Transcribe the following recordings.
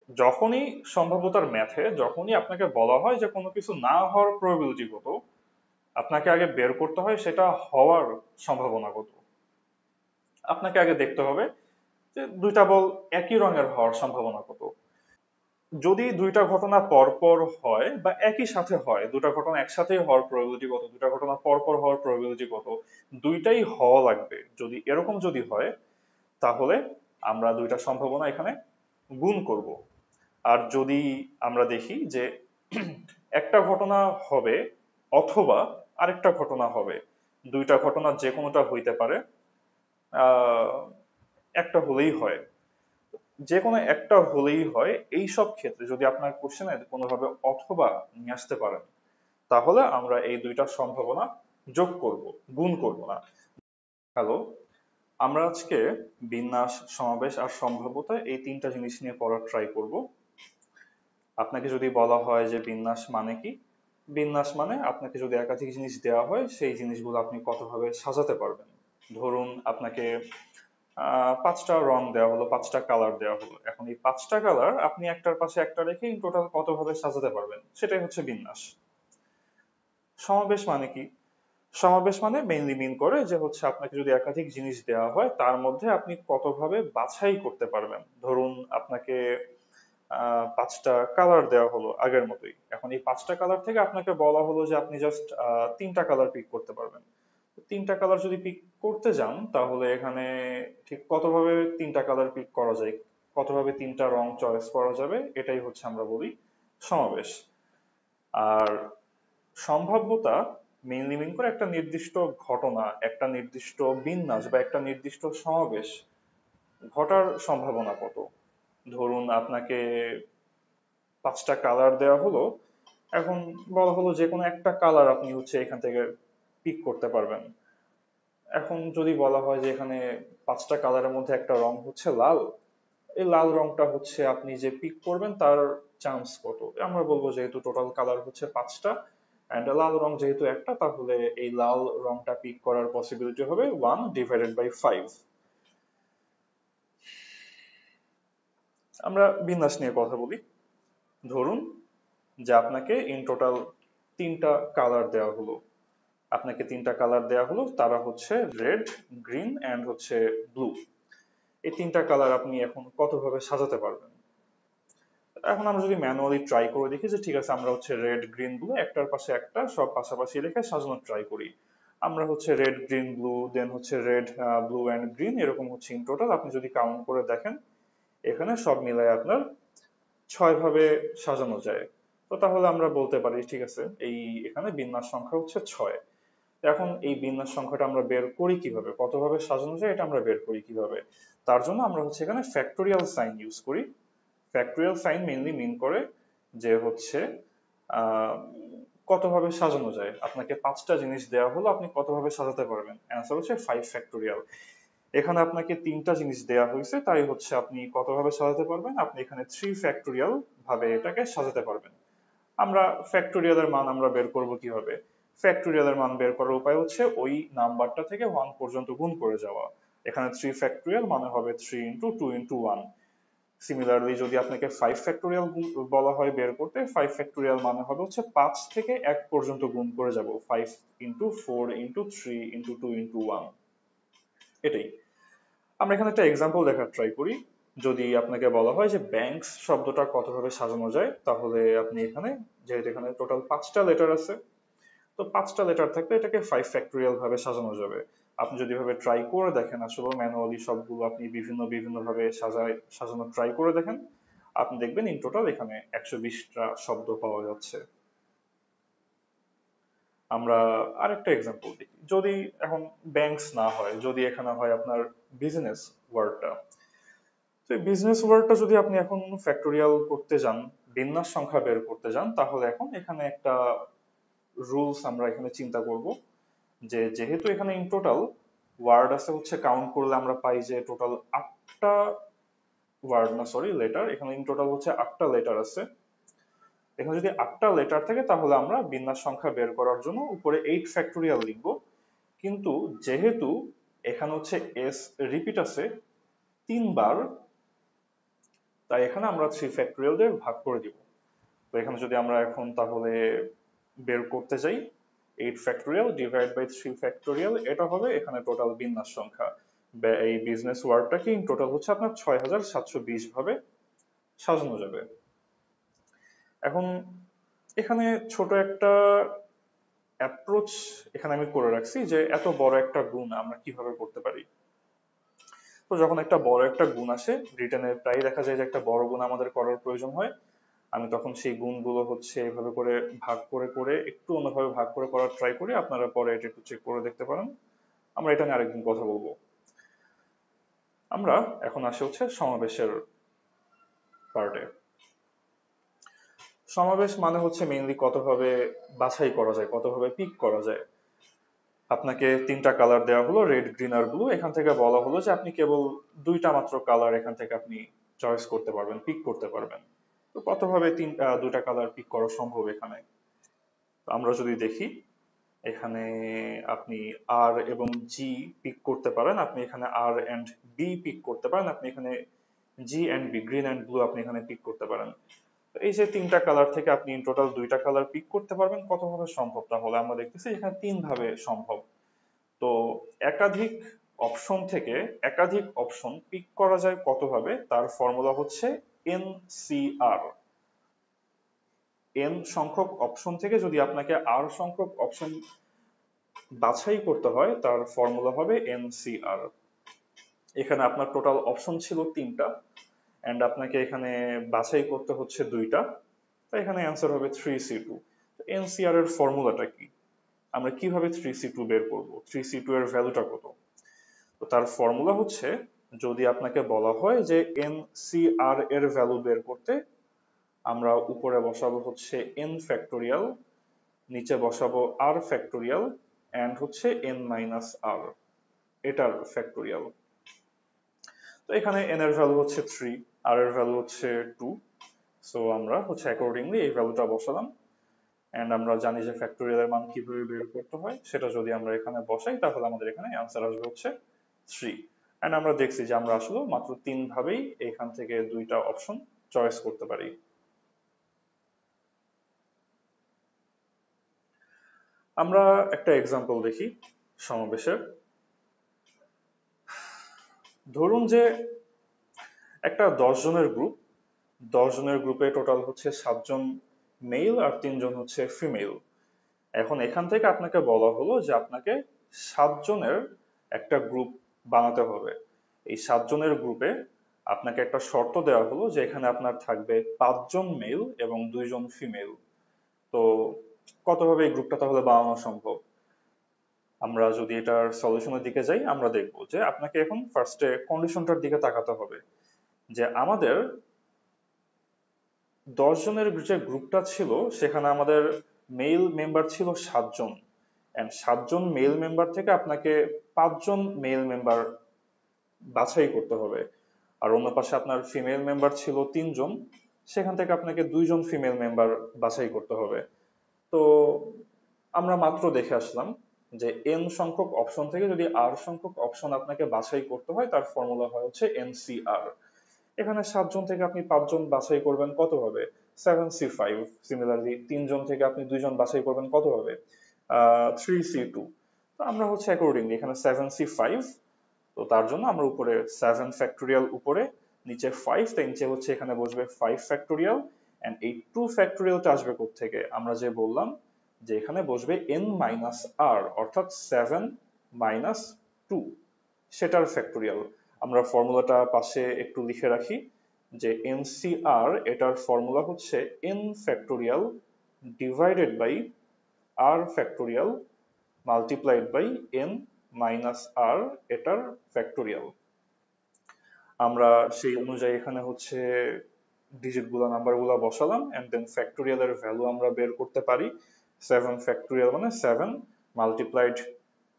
যখনই সম্ভাব্যতার ম্যাথে যখনই আপনাকে বলা হয় যে কোনো কিছু না হওয়ার প্রবাবিলিটি কত, আপনাকে আগে বের করতে হয় সেটা হওয়ার সম্ভাবনা কত। আপনাকে আগে দেখতে হবে যে দুইটা বল একই রঙের হওয়ার সম্ভাবনা কত। যদি দুইটা ঘটনা পরপর হয় বা একই সাথে হয়, দুটা ঘটনা একসাথেই হওয়ার প্রবাবিলিটি কত, দুটা ঘটনা পরপর হওয়ার প্রবাবিলিটি কত, দুইটাই হওয়া লাগবে। যদি এরকম যদি হয়, তাহলে আমরা দুইটা সম্ভাবনা এখানে গুণ করব। আর যদি আমরা দেখি যে একটা ঘটনা হবে অথবা আরেকটা ঘটনা হবে, দুইটা ঘটনা যে কোনোটা হইতে পারে, আহ একটা হলেই হয়, যে কোনো একটা হলেই হয়, এই সব ক্ষেত্রে যদি আপনার কোশ্চেনে কোনোভাবে অথবা নিয়ে আসতে পারেন, তাহলে আমরা এই দুইটা সম্ভাবনা যোগ করব, গুণ করব না। হ্যালো, আমরা আজকে বিন্যাস, সমাবেশ আর সম্ভাব্যতা এই তিনটা জিনিস নিয়ে পড়ার ট্রাই করব। আপনাকে যদি বলা হয় যে বিন্যাস মানে কি, বিন্যাস মানে আপনাকে যদি একাধিক জিনিস দেওয়া হয় সেই জিনিসগুলো আপনি কতভাবে সাজাতে পারবেন। ধরুন আপনাকে পাঁচটা রং দেওয়া হলো, পাঁচটা কালার দেওয়া হলো, এখন এই পাঁচটা কালার আপনি একটার পাশে একটা রেখে টোটাল কতভাবে সাজাতে পারবেন, সেটাই হচ্ছে বিন্যাস। সমাবেশ মানে কি? সমাবেশ মানে মেইনলি মিন করে যে হচ্ছে আপনাকে যদি একাধিক জিনিস দেওয়া হয় তার মধ্যে আপনি কতভাবে বাছাই করতে পারবেন। ধরুন আপনাকে পাঁচটা কালার দেওয়া হলো আগের মতোই, এখন এই পাঁচটা কালার থেকে আপনাকে বলা হলো যে আপনি জাস্ট তিনটা কালার পিক করতে পারবেন। তিনটা কালার যদি পিক করতে যান তাহলে এখানে ঠিক কতভাবে তিনটা কালার পিক করা যায়, কতভাবে তিনটা রং চয়েস করা যাবে, এটাই হচ্ছে আমরা বলি সমাবেশ। আর সম্ভাব্যতা মেইনলি মিন করে একটা নির্দিষ্ট ঘটনা, একটা নির্দিষ্ট বিন্যাস বা একটা নির্দিষ্ট সমাবেশ ঘটার সম্ভাবনা কত। ধরুন আপনাকে পাঁচটা কালার দেওয়া হলো, এখন বলা হলো যে কোনো একটা কালার আপনি হচ্ছে এখান থেকে পিক করতে পারবেন। এখন যদি বলা হয় যে এখানে পাঁচটা কালারের মধ্যে একটা রং হচ্ছে লাল, এই লাল রংটা হচ্ছে আপনি যে পিক করবেন তার চান্স কত, আমরা বলবো যেহেতু টোটাল কালার হচ্ছে পাঁচটা এন্ড লাল রং যেহেতু একটা, তাহলে এই লাল রংটা পিক করার পসিবিলিটি হবে 1/5। আমরা বিন্যাস নিয়ে কথা বলি। ধরুন যে আপনাকে ইন টোটাল তিনটা কালার দেওয়া হলো, আপনাকে তিনটা কালার দেওয়া হলো, তারা হচ্ছে রেড, গ্রিন এন্ড হচ্ছে ব্লু। এই তিনটা কালার আপনি এখন কতভাবে সাজাতে পারবেন। এখন আমরা যদি ম্যানুয়ালি ট্রাই করে দেখি যে ঠিক আছে আমরা হচ্ছে রেড, গ্রিন, ব্লু একটার পাশে একটা সব পাশাপাশি রেখে সাজানোর ট্রাই করি। আমরা হচ্ছে রেড, গ্রিন, ব্লু, দেন হচ্ছে রেড, ব্লু এন্ড গ্রিন, এরকম হচ্ছে ইন টোটাল আপনি যদি কাউন্ট করে দেখেন এখানে সব মিলায় আপনার ছয় ভাবে সাজানো যায়। তো তাহলে আমরা বলতে পারি ঠিক আছে এই এখানে বিন্যাস সংখ্যা হচ্ছে ছয়। এখন এই বিন্যাস সংখ্যাটা আমরা বের করি কিভাবে, কতভাবে সাজানো যায় এটা আমরা বের করি কিভাবে। তার জন্য আমরা হচ্ছে এখানে ফ্যাক্টোরিয়াল সাইন ইউজ করি। ফ্যাক্টোরিয়াল সাইন মেইনলি মিন করে যে হচ্ছে আহ, কতভাবে সাজানো যায়, আপনাকে পাঁচটা জিনিস দেওয়া হলো আপনি কতভাবে সাজাতে পারবেন, অ্যান্সার হচ্ছে 5 ফ্যাক্টোরিয়াল। এখানে আপনাকে তিনটা জিনিস দেওয়া হয়েছে তাই হচ্ছে আপনি কতভাবে সাজাতে পারবেন, আপনি এখানে 3 ফ্যাক্টোরিয়াল ভাবে এটাকে সাজাতে পারবেন। আমরা ফ্যাক্টোরিয়ালের মান আমরা বের করব কিভাবে? ফ্যাক্টোরিয়ালের মান বের করার উপায় হচ্ছে ওই নাম্বারটা থেকে 1 পর্যন্ত গুণ করে যাওয়া। এখানে 3 ফ্যাক্টোরিয়াল মানে হবে 3 × 2 × 1। সিমিলারলি যদি আপনাকে 5 ফ্যাক্টোরিয়াল বলা হয় বের করতে, 5 ফ্যাক্টোরিয়াল মানে হবে হচ্ছে 5 থেকে 1 পর্যন্ত গুণ করে যাব, 5 × 4 × 3 × 2 × 1। এটাই। আমরা এখানে একটা এক্সাম্পল দেখার ট্রাই করি। যদি আপনাকে বলা হয় যে ব্যাংকস শব্দটা কতভাবে সাজানো যায়, তাহলে আপনি এখানে যেহেতু এখানে টোটাল পাঁচটা লেটার আছে, তো পাঁচটা লেটার থাকলে এটাকে 5 ফ্যাক্টোরিয়াল ভাবে সাজানো যাবে। আপনি যদি ভাবে ট্রাই করে দেখেন, আসলে ম্যানুয়ালি সবগুলো আপনি বিভিন্ন বিভিন্ন ভাবে সাজানোর ট্রাই করে দেখেন, আপনি দেখবেন ইন টোটাল এখানে 120টা শব্দ পাওয়া যাচ্ছে। আমরা আরেকটা এক্সাম্পল দেখি। যদি এখন ব্যাংকস না হয়, যদি এখানে হয় আপনার বিজনেস ওয়ার্ডটা, তো এই বিজনেস ওয়ার্ডটা যদি আপনি এখন ফ্যাক্টোরিয়াল করতে যান, বিন্যাস সংখ্যা বের করতে যান, তাহলে এখন এখানে একটা রুলস আমরা এখানে চিন্তা করব যে যেহেতু এখানে ইন টোটাল ওয়ার্ড আছে হচ্ছে কাউন্ট করলে আমরা পাই যে টোটাল আটটা ওয়ার্ড, না সরি লেটার, এখানে ইন টোটাল হচ্ছে আটটা লেটার আছে। এখানে যদি আটটা লেটার থাকে তাহলে আমরা বিন্যাস সংখ্যা বের করার জন্য উপরে 8 ফ্যাক্টোরিয়াল লিখবো। কিন্তু যেহেতু এখানে হচ্ছে এস রিপিট আছে তিনবার, তাই এখানে আমরা 3 ফ্যাক্টোরিয়াল দিয়ে ভাগ করে দিব। তো এখানে যদি আমরা এখন তাহলে বের করতে যাই 8 ফ্যাক্টোরিয়াল ডিভাইড বাই 3 ফ্যাক্টোরিয়াল, এটা হবে এখানে টোটাল বিন্যাস সংখ্যা। এই বিজনেস ওয়ার্ডটাকে ইন টোটাল হচ্ছে আপনার 6720 ভাবে সাজানো যাবে। এখন এখানে ছোট একটা অ্যাপ্রোচ এখানে আমি করে রাখছি যে এত বড় একটা গুণ আমরা কিভাবে করতে পারি। তো যখন একটা বড় একটা গুণ আসে রিটেনে প্রায় দেখা যায় যে একটা বড় গুণ আমাদের করার প্রয়োজন হয়, আমি তখন সেই গুণগুলো হচ্ছে এভাবে করে ভাগ করে করে একটু অন্যভাবে ভাগ করে করার ট্রাই করি। আপনারা পরে এটা একটু চেক করে দেখতে পারেন, আমরা এটা নিয়ে আরেকদিন কথা বলবো। আমরা এখন আসি হচ্ছে সমাবেশের পার্টে। সমাবেশ মানে হচ্ছে মেইনলি কতভাবে বাছাই করা যায়, কতভাবে পিক করা যায়। আপনাকে 3টা কালার দেওয়া হলো, রেড, গ্রিন আর ব্লু। এখান থেকে বলা হলো যে আপনি কেবল 2টা মাত্র কালার এখান থেকে আপনি চয়েস করতে পারবেন, পিক করতে পারবেন। তো কতভাবে 2টা কালার পিক করা সম্ভব এখানে? তো আমরা যদি দেখি এখানে আপনি আর এবং জি পিক করতে পারেন, আপনি এখানে আর এন্ড বি পিক করতে পারেন, আপনি এখানে G and B, green and blue আপনি এখানে পিক করতে পারেন। তো এই যে 3টা কালার থেকে আপনি টোটাল 2টা কালার পিক করতে পারবেন, কতভাবে সম্ভব? তাহলে আমরা দেখতেছি এখানে 3 ভাবে সম্ভব। তো একাধিক অপশন থেকে একাধিক অপশন পিক করা যায় কতভাবে, তার ফর্মুলা হচ্ছে এনসিআর। এন সংখ্যক অপশন থেকে যদি আপনাকে আর সংখ্যক অপশন বাছাই করতে হয় তার ফর্মুলা হবে এনসিআর। এখানে আপনার টোটাল অপশন ছিল 3টা এন্ড আপনাকে এখানে বাছাই করতে হচ্ছে 2টা, তাই এখানে অ্যান্সার হবে 3C2। এনসিআর এর ফর্মুলাটা কি, আমরা কিভাবে 3C2 বের করব, 3C2 এর ভ্যালুটা কত? তো তার ফর্মুলা হচ্ছে, যদি আপনাকে বলা হয় যে এনসিআর এর ভ্যালু বের করতে, আমরা উপরে বসাবো হচ্ছে n ফ্যাক্টোরিয়াল, নিচে বসাবো r ফ্যাক্টোরিয়াল এন্ড হচ্ছে n মাইনাস r, এটার ফ্যাক্টোরিয়াল। তো এখানে n এর ভ্যালু হচ্ছে 3, r এর ভ্যালু হচ্ছে 2। সো আমরা হচ্ছে অ্যাকর্ডিংলি এই ভ্যালুটা বসালাম এন্ড আমরা জানি যে ফ্যাক্টোরিয়াল এর মান কিভাবে বের করতে হয়, সেটা যদি আমরা এখানে বসাই তাহলে আমাদের এখানে অ্যান্সার আসবে হচ্ছে 3। এন্ড আমরা দেখছি যে আমরা আসলে মাত্র 3 ভাবেই এখান থেকে 2টা অপশন চয়েস করতে পারি। আমরা একটা এক্সাম্পল দেখি সমাবেশের। ধরুন যে একটা 10 জনের গ্রুপ, 10 জনের গ্রুপে টোটাল হচ্ছে 7 জন মেল আর 3 জন হচ্ছে ফিমেল। এখন এখান থেকে আপনাকে বলা হলো যে আপনাকে 7 জনের একটা গ্রুপ বানাতে হবে। এই 7 জনের গ্রুপে আপনাকে একটা শর্ত দেওয়া হলো যে এখানে আপনার থাকবে 5 জন মেল এবং 2 জন ফিমেল। তো কতভাবে এই গ্রুপটা তাহলে বানানো সম্ভব? আমরা যদি এটার সলিউশনের দিকে যাই, আমরা দেখবো যে আপনাকে এখন ফার্স্টে কন্ডিশনটার দিকে তাকাতে হবে যে আমাদের 10 জনের যে গ্রুপটা ছিল সেখানে আমাদের মেল মেম্বার ছিল 7 জন এন্ড 7 জন মেল মেম্বার থেকে আপনাকে 5 জন মেল মেম্বার বাছাই করতে হবে। আর অন্য পাশে আপনার ফিমেল মেম্বার ছিল 3 জন, সেখান থেকে আপনাকে 2 জন ফিমেল মেম্বার বাছাই করতে হবে। তো আমরা মাত্র দেখে আসলাম যে n সংখ্যক অপশন থেকে যদি r সংখ্যক অপশন আপনাকে বাছাই করতে হয় তার ফর্মুলা হয় হচ্ছে এনসিআর। এখানে 7 জন থেকে আপনি 5 জন বাছাই করবেন কত হবে? 7C5। সিমিলারলি 3 জন থেকে আপনি 2 জন বাছাই করবেন কত হবে? 3C2। তো আমরা হচ্ছে অ্যাকর্ডিংলি এখানে 7C5, তো তার জন্য আমরা উপরে 7 ফ্যাক্টোরিয়াল উপরে, নিচে 5, তাই নিচে হচ্ছে এখানে বসবে 5 ফ্যাক্টোরিয়াল এন্ড এই 2 ফ্যাক্টোরিয়ালটা আসবে কোত্থেকে? আমরা যে বললাম যে এখানে বসবে n মাইনাস r, অর্থাৎ 7 মাইনাস 2, সেটার ফ্যাক্টোরিয়াল। আমরা ফর্মুলাটা পাশে একটু লিখে রাখি যে এনসিআর এটার ফর্মুলা হচ্ছে n factorial divided by r factorial multiplied by n minus r, এটার ফ্যাক্টোরিয়াল। আমরা সেই অনুযায়ী এখানে হচ্ছে ডিজিট গুলা নাম্বার গুলা বসালাম এন্ড দেন ফ্যাক্টোরিয়াল এর ভ্যালু আমরা বের করতে পারি। 7 ফ্যাক্টোরিয়াল মানে 7 মাল্টিপ্লাইড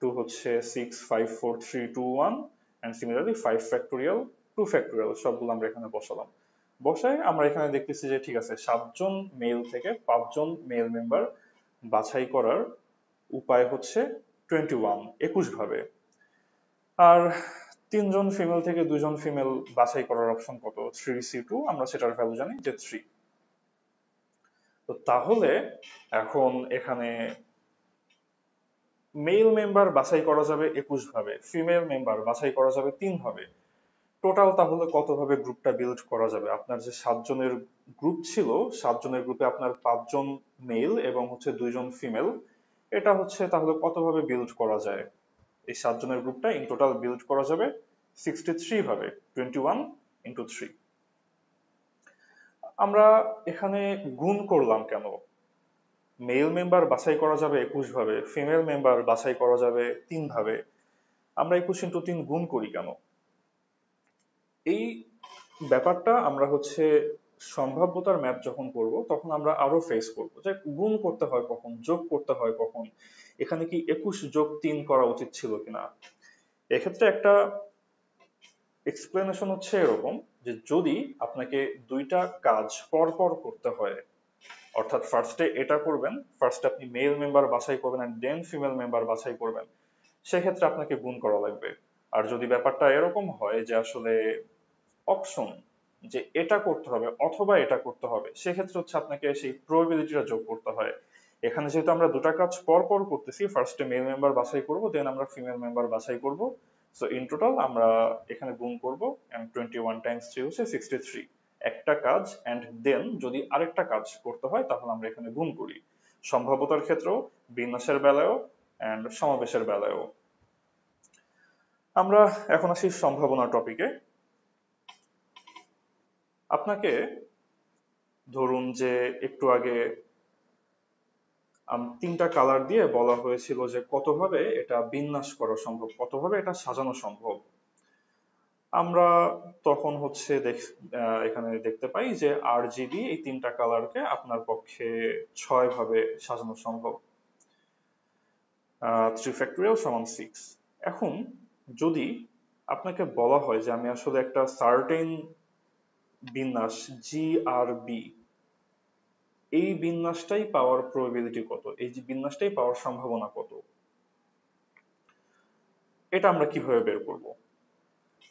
টু হচ্ছে 6, 5, 4, 3, 2, 1 এন্ড সিমিলারলি 5 ফ্যাক্টোরিয়াল, 2 ফ্যাক্টোরিয়াল সবগুলো আমরা এখানে বসালাম। বসায় আমরা এখানে দেখতেছি যে ঠিক আছে 7 জন মেল থেকে 5 জন মেল মেম্বার বাছাই করার উপায় হচ্ছে 21 ভাবে। আর তিনজন ফিমেল থেকে দুইজন ফিমেল বাছাই করার অপশন কত? 3C2, আমরা সেটার ভ্যালু জানি যে 3। তো তাহলে এখন এখানে মেল মেম্বার বাছাই করা যাবে 21 ভাবে, ফিমেল মেম্বার বাছাই করা যাবে 3 ভাবে। টোটাল তাহলে কত ভাবে গ্রুপটা বিল্ড করা যাবে? আপনার যে 7 জনের গ্রুপ ছিল, 7 জনের গ্রুপে আপনার 5 জন মেল এবং হচ্ছে 2 জন ফিমেল, এটা হচ্ছে তাহলে কত ভাবে বিল্ড করা যায়? এই 7 জনের গ্রুপটা ইন টোটাল বিল্ড করা যাবে 63 ভাবে, 21 ইন্টু 3। আমরা এখানে গুণ করলাম কেন? মেল মেম্বার বাছাই করা যাবে 21 ভাবে, ফিমেল মেম্বার বাছাই করা যাবে 3 ভাবে, আমরা 21 ইন্টু 3 গুণ করি কেন? এই ব্যাপারটা আমরা হচ্ছে সম্ভাব্যতার ম্যাপ যখন করব তখন আমরা আরো ফেস করব যে গুণ করতে হয় কখন, যোগ করতে হয় কখন, এখানে কি 21 যোগ 3 করা উচিত ছিল কিনা। এক্ষেত্রে একটা এক্সপ্লেনেশন হচ্ছে এরকম যে যদি আপনাকে দুইটা কাজ পর পর করতে হয়, অর্থাৎ ফার্স্টে এটা করবেন, ফার্স্টে আপনি মেল মেম্বার বাছাই করবেন এন্ড দেন ফিমেল মেম্বার বাছাই করবেন, সেক্ষেত্রে আপনাকে গুণ করা লাগবে। আর যদি ব্যাপারটা এরকম হয় যে আসলে অপশন, যে এটা করতে হবে অথবা এটা করতে হবে, সেক্ষেত্রে হচ্ছে আপনাকে সেই প্রবাবিলিটিটা যোগ করতে হয়। এখানে যেহেতু আমরা দুটা কাজ পর পর করতেছি, ফার্স্টে মেল মেম্বার বাছাই করব, দেন আমরা ফিমেল মেম্বার বাছাই করব, সো ইন টোটাল আমরা এখানে গুণ করব, এন্ড 21 টাইমস 3 হচ্ছে 63। একটা কাজ এন্ড দেন যদি আরেকটা কাজ করতে হয় তাহলে আমরা এখানে গুণ করি, সম্ভাব্যতার ক্ষেত্রেও, বিন্যাসের বেলায়ও এন্ড সমাবেশের বেলায়ও। আমরা এখন আসি সম্ভাবনা টপিকে। আপনাকে ধরুন যে একটু আগে তিনটা কালার দিয়ে বলা হয়েছিল যে কতভাবে এটা বিন্যাস করা সম্ভব, কতভাবে এটা সাজানো সম্ভব। আমরা তখন হচ্ছে এখানে দেখতে পাই যে RGB এই তিনটা কালারকে আপনার পক্ষে 6 ভাবে সাজানো সম্ভব, 3 ফ্যাক্টোরিয়াল সমান 6। এখন যদি আপনাকে বলা হয় যে আমি আসলে একটা সার্টেন বিন্যাস GRB, এই বিন্যাসটাই পাওয়ার প্রবাবিলিটি কত, এই যে বিন্যাসটাই পাওয়ার সম্ভাবনা কত, এটা আমরা কিভাবে বের করব?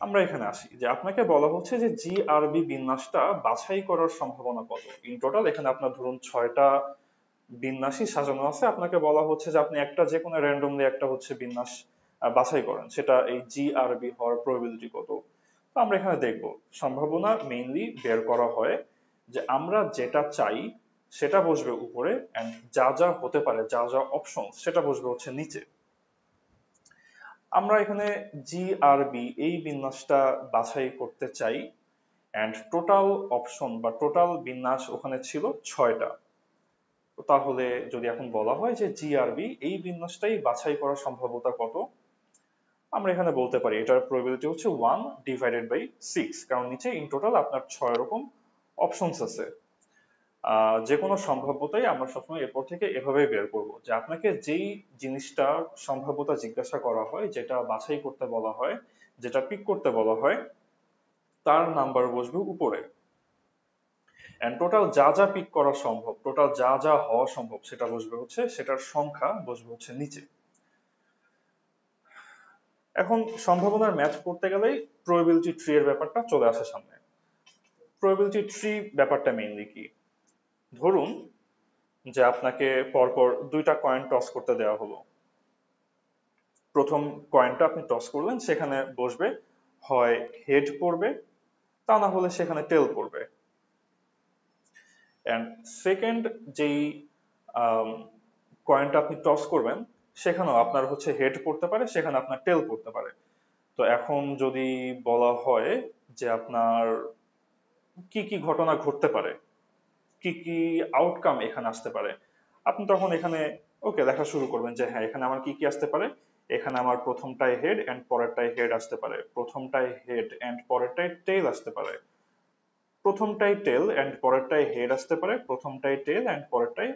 আমরা এখানে আসি যে আপনাকে বলা হচ্ছে যে GRB বিন্যাসটা বাছাই করার সম্ভাবনা কত। ইন টোটাল এখানে আপনার ধরুন 6টা বিন্যাসই সাজানো আছে, আপনাকে বলা হচ্ছে যে আপনি একটা যে কোনো র্যান্ডমলি একটা হচ্ছে বিন্যাস বাছাই করেন, সেটা এই GRB হওয়ার প্রবাবিলিটি কত। তো আমরা এখানে দেখব সম্ভাবনা মেইনলি বের করা হয় যে আমরা যেটা চাই সেটা বসবে উপরে এন্ড যা যা হতে পারে, যা যা অপশন, সেটা বসবে হচ্ছে নিচে। আমরা এখানে GRB এই বিন্যাসটা বাছাই করতে চাই এন্ড টোটাল অপশন বা টোটাল বিন্যাস ওখানে ছিল 6টা। তাহলে যদি এখন বলা হয় যে GRB এই বিন্যাসটাই বাছাই করার সম্ভাব্যতা কত, আমরা এখানে বলতে পারি এটার প্রবাবিলিটি হচ্ছে 1 ডিভাইডেড বাই 6, কারণ নিচে ইন টোটাল আপনার 6 রকম অপশনস আছে। যে কোনো সম্ভাব্যতাই আমরা সবসময় এরপর থেকে এভাবেই বের করব যে আপনাকে যেই জিনিসটা সম্ভাব্যতা জিজ্ঞাসা করা হয়, যেটা বাছাই করতে বলা হয়, যেটা পিক করতে বলা হয়, তার নাম্বার বসবে উপরে এন্ড টোটাল যা যা পিক করা সম্ভব, টোটাল যা যা হওয়া সম্ভব, সেটা বসবে হচ্ছে, সেটার সংখ্যা বসবে হচ্ছে নিচে। এখন সম্ভাবনার ম্যাচ করতে গেলেই প্রবাবিলিটি ট্রি এর ব্যাপারটা চলে আসে সামনে। প্রবাবিলিটি ট্রি ব্যাপারটা মেইনলি কি? ধরুন যে আপনাকে পরপর দুইটা কয়েন টস করতে দেওয়া হলো। প্রথম কয়েনটা আপনি টস করলেন, সেখানে বসবে হয় হেড পড়বে, তা না হলে সেখানে টেল পড়বে। এন্ড সেকেন্ড যেই কয়েনটা আপনি টস করবেন, সেখানেও আপনার হচ্ছে হেড পড়তে পারে, সেখানে আপনার টেল পড়তে পারে। তো এখন যদি বলা হয় যে আপনার কি কি ঘটনা ঘটতে পারে, কি কি আউটকাম এখানে আসতে পারে, আপনি তখন এখানে ওকে লেখা শুরু করবেন যে হ্যাঁ এখানে আমার কি কি আসতে পারে। এখানে আমার প্রথমটায় হেড এন্ড পরেরটায় হেড আসতে পারে, প্রথমটায় হেড এন্ড পরেরটায় টেল আসতে পারে, প্রথমটায় টেল এন্ড পরেরটায় হেড আসতে পারে, প্রথমটায় টেল এন্ড পরেরটায়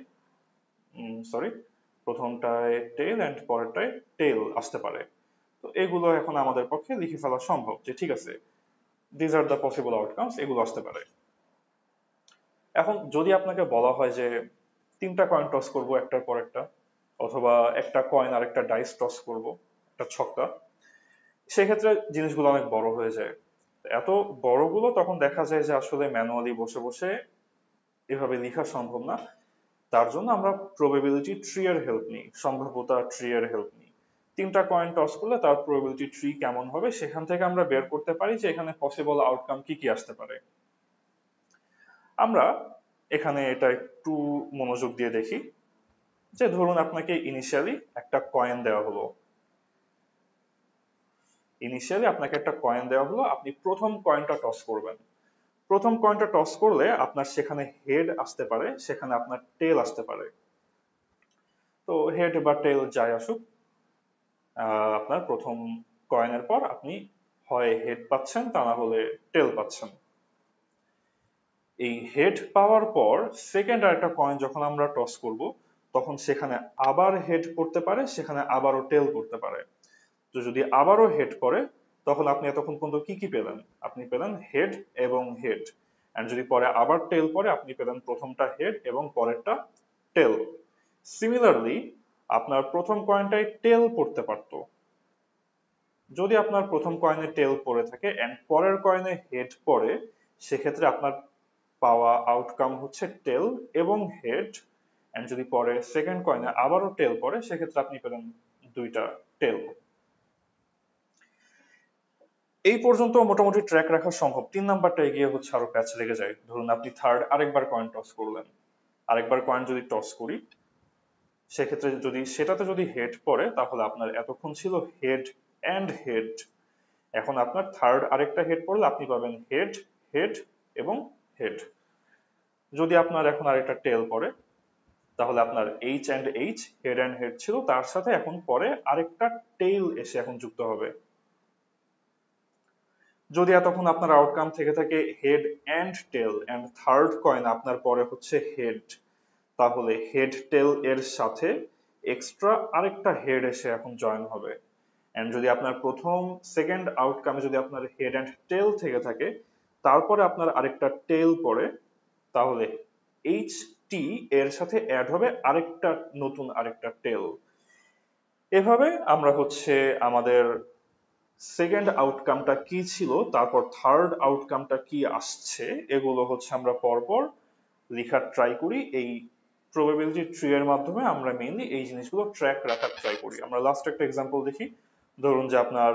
সরি প্রথমটায় টেল এন্ড পরেরটায় টেল আসতে পারে। তো এগুলো এখন আমাদের পক্ষে লিখে ফেলা সম্ভব যে ঠিক আছে, these are the possible outcomes, এগুলো আসতে পারে। এখন যদি আপনাকে বলা হয় যে তিনটা কয়েন টস করব একটার পর একটা, অথবা একটা কয়েন আর একটা ডাইস টস করব, একটা ছক্কা, সেক্ষেত্রে জিনিসগুলো অনেক বড় হয়ে যায়। এত বড়গুলো তখন দেখা যায় যে আসলে ম্যানুয়ালি বসে বসে এভাবে লেখা সম্ভব না। তার জন্য আমরা প্রবাবিলিটি ট্রি এর হেল্প নিই, সম্ভাব্যতা ট্রি এর হেল্প নিই। তিনটা কয়েন টস করলে তার প্রবাবিলিটি ট্রি কেমন হবে সেখান থেকে আমরা বের করতে পারি যে এখানে পসিবল আউটকাম কি কি আসতে পারে। আমরা এখানে এটা একটু মনোযোগ দিয়ে দেখি। যে ধরুন আপনাকে ইনিশিয়ালি একটা কয়েন দেওয়া হলো, আপনি প্রথম কয়েনটা টস করবেন। প্রথম কয়েনটা টস করলে আপনার সেখানে হেড আসতে পারে, সেখানে আপনার টেল আসতে পারে। তো হেড বা টেল যাই আসুক, আপনার প্রথম কয়েনের পর আপনি হয় হেড পাচ্ছেন, তা না হলে টেল পাচ্ছেন। এই হেড পাওয়ার পর সেকেন্ড আরেকটা কয়েন যখন আমরা টস করব, তখন সেখানে আবার হেড পড়তে পারে, সেখানে আবারও টেল পড়তে পারে। তো যদি আবারও হেড পড়ে, তখন আপনি এতক্ষণ পর্যন্ত কি কি পেলেন? আপনি পেলেন হেড এবং হেড। এন্ড যদি পরে আবার টেল পড়ে, আপনি পেলেন প্রথমটা হেড এবং পরেরটা টেল। সিমিলারলি আপনার প্রথম কয়েনটাই টেল পড়তে পারতো। যদি আপনার প্রথম কয়েনে টেল পড়ে থাকে এন্ড পরের কয়েনে হেড পড়ে, সেক্ষেত্রে আপনার পাওয়া আউটকাম হচ্ছে টেল এবং হেড। এন্ড যদি পরে সেকেন্ড কয়েনে আবারও টেল পড়ে, সেক্ষেত্রে আপনি পেলেন দুইটা টেল। এই পর্যন্ত মোটামুটি ট্র্যাক রাখা সম্ভব। 3 নাম্বারটা এগিয়ে হচ্ছে আরো প্যাচ লেগে যায়। ধরুন আপনি থার্ড আরেকবার কয়েন টস করলেন, আরেকবার কয়েন যদি টস করি, সেক্ষেত্রে যদি সেটাতে যদি হেড পড়ে, তাহলে আপনার এতক্ষণ ছিল হেড এন্ড হেড। এখন আপনার থার্ড আরেকটা হেড পড়লে আপনি পাবেন হেড, হেড এবং হেড। যদি আপনার এখন আরেকটা টেল পড়ে, তাহলে আপনার H and H, head and head ছিল, তার সাথে এখন পরে আরেকটা টেইল এসে এখন যুক্ত হবে। যদি এতক্ষণ আপনার আউটকাম থেকে থাকে head and tail and third coin আপনার পরে হচ্ছে হেড, তাহলে হেড টেল এর সাথে এক্সট্রা আরেকটা হেড এসে এখন জয়েন হবে। এন্ড যদি আপনার প্রথম সেকেন্ড আউটকামে যদি আপনার হেড এন্ড টেল থেকে থাকে, তারপরে আপনার আরেকটা টেল পড়ে, তাহলে এইচ টি এর সাথে অ্যাড হবে আরেকটা নতুন আরেকটা টেল। এভাবে আমরা হচ্ছে আমাদের সেকেন্ড আউটকামটা কি ছিল, তারপর থার্ড আউটকামটা কি আসছে, এগুলো হচ্ছে আমরা পরপর লেখার ট্রাই করি। এই প্রবাবিলিটি ট্রি এর মাধ্যমে আমরা মেইনলি এই জিনিসগুলো ট্র্যাক রাখার ট্রাই করি। আমরা লাস্ট একটা এক্সাম্পল দেখি। ধরুন যে আপনার